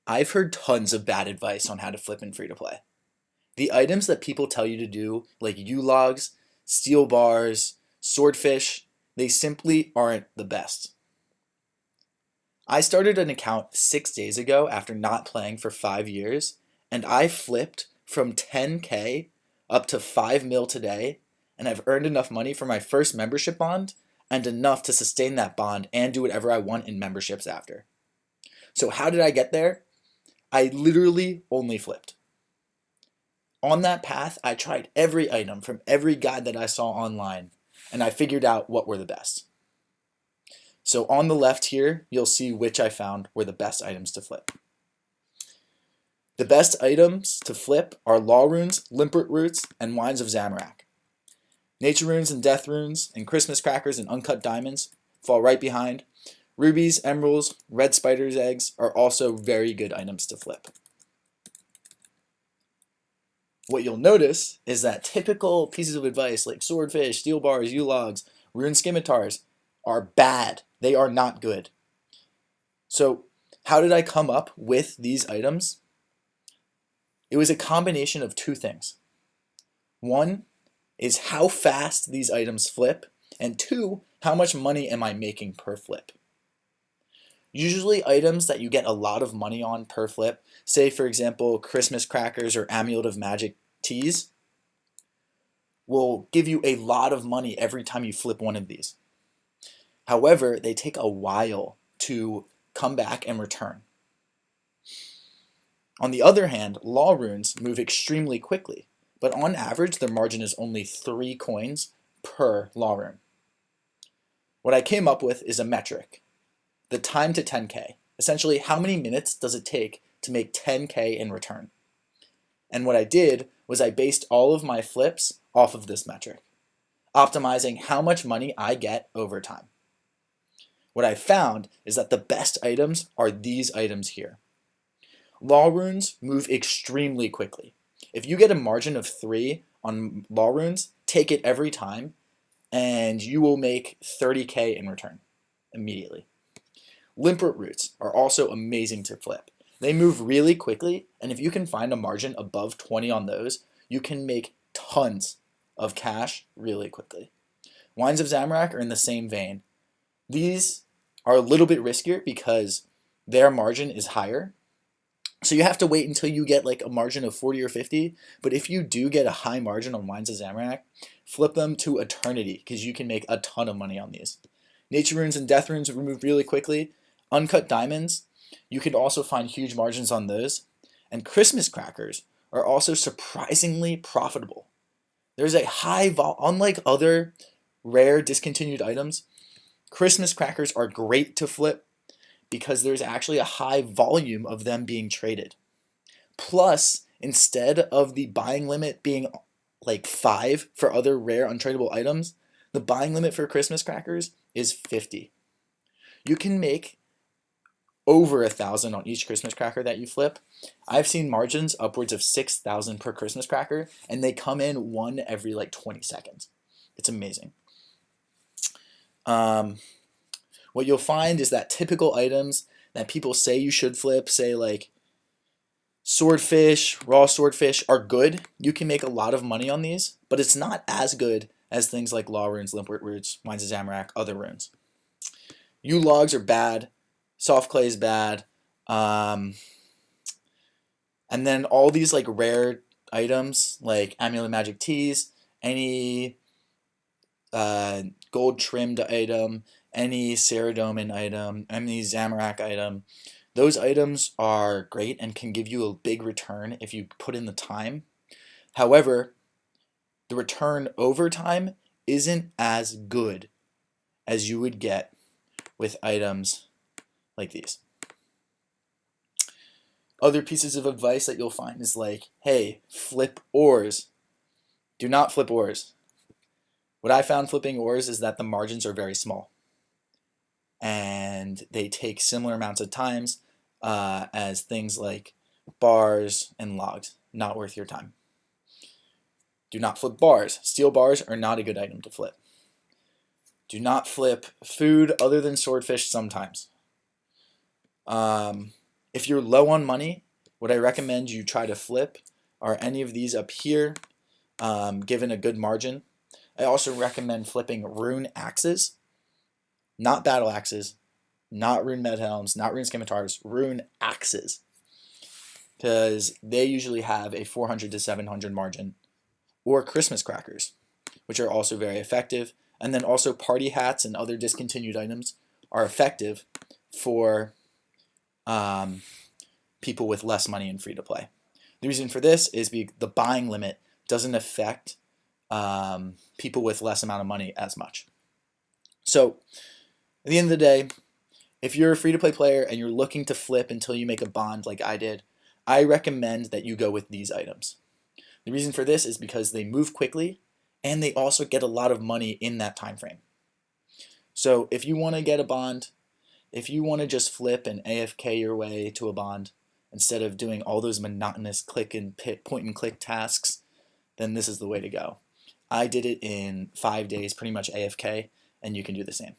I've heard tons of bad advice on how to flip in free to play. The items that people tell you to do, like U-logs, steel bars, swordfish, they simply aren't the best. I started an account 6 days ago after not playing for 5 years, and I flipped from 10K up to 5 mil today, and I've earned enough money for my first membership bond and enough to sustain that bond and do whatever I want in memberships after. So how did I get there? I literally only flipped. On that path, I tried every item from every guide that I saw online, and I figured out what were the best. So on the left here, you'll see which I found were the best items to flip. The best items to flip are Law Runes, Limpet Roots, and Wines of Zamorak. Nature Runes and Death Runes, and Christmas Crackers and Uncut Diamonds fall right behind. Rubies, Emeralds, Red Spider's Eggs are also very good items to flip. What you'll notice is that typical pieces of advice like Swordfish, Steel Bars, U-Logs, Rune Scimitars are bad. They are not good. So how did I come up with these items? It was a combination of two things. One is how fast these items flip, and two, how much money am I making per flip? Usually items that you get a lot of money on per flip, say for example Christmas Crackers or Amulet of Magic teas, will give you a lot of money every time you flip one of these. However, they take a while to come back and return. On the other hand, Law Runes move extremely quickly, but on average their margin is only 3 coins per Law Rune. What I came up with is a metric. The time to 10K. Essentially, how many minutes does it take to make 10K in return? And what I did was I based all of my flips off of this metric, optimizing how much money I get over time. What I found is that the best items are these items here. Law Runes move extremely quickly. If you get a margin of 3 on Law Runes, take it every time, and you will make 30K in return immediately. Limpet Roots are also amazing to flip. They move really quickly, and if you can find a margin above 20 on those, you can make tons of cash really quickly. Wines of Zamorak are in the same vein. These are a little bit riskier because their margin is higher. So you have to wait until you get like a margin of 40 or 50, but if you do get a high margin on Wines of Zamorak, flip them to eternity because you can make a ton of money on these. Nature Runes and Death Runes move really quickly. Uncut Diamonds, you can also find huge margins on those. And Christmas Crackers are also surprisingly profitable. There's a high unlike other rare discontinued items, Christmas Crackers are great to flip because there's actually a high volume of them being traded. Plus, instead of the buying limit being like 5 for other rare untradeable items, the buying limit for Christmas Crackers is 50. You can make over 1,000 on each Christmas Cracker that you flip. I've seen margins upwards of 6,000 per Christmas Cracker, and they come in one every like 20 seconds. It's amazing. What you'll find is that typical items that people say you should flip, say like swordfish, raw swordfish, are good. You can make a lot of money on these, but it's not as good as things like Law Runes, Limpet Roots, Wines of Zamorak, other runes. U-logs are bad. Soft clay is bad. And then all these like rare items like Amulet Magic Teas, any gold trimmed item, any Ceradomin item, any Zamorak item, those items are great and can give you a big return if you put in the time. However, the return over time isn't as good as you would get with items like these. Other pieces of advice that you'll find is like, hey, flip ores. Do not flip ores. What I found flipping ores is that the margins are very small. And they take similar amounts of times as things like bars and logs. Not worth your time. Do not flip bars. Steel bars are not a good item to flip. Do not flip food other than swordfish sometimes. If you're low on money, what I recommend you try to flip are any of these up here, given a good margin. I also recommend flipping rune axes, not battle axes, not rune med helms, not rune scimitars, rune axes, because they usually have a 400 to 700 margin, or Christmas crackers, which are also very effective. And then also party hats and other discontinued items are effective for people with less money in free-to-play. The reason for this is the buying limit doesn't affect people with less amount of money as much. So at the end of the day, if you're a free-to-play player and you're looking to flip until you make a bond like I did, I recommend that you go with these items. The reason for this is because they move quickly and they also get a lot of money in that time frame. So if you want to get a bond, if you want to just flip and AFK your way to a bond instead of doing all those monotonous click and point and click tasks, then this is the way to go. I did it in 5 days, pretty much AFK, and you can do the same.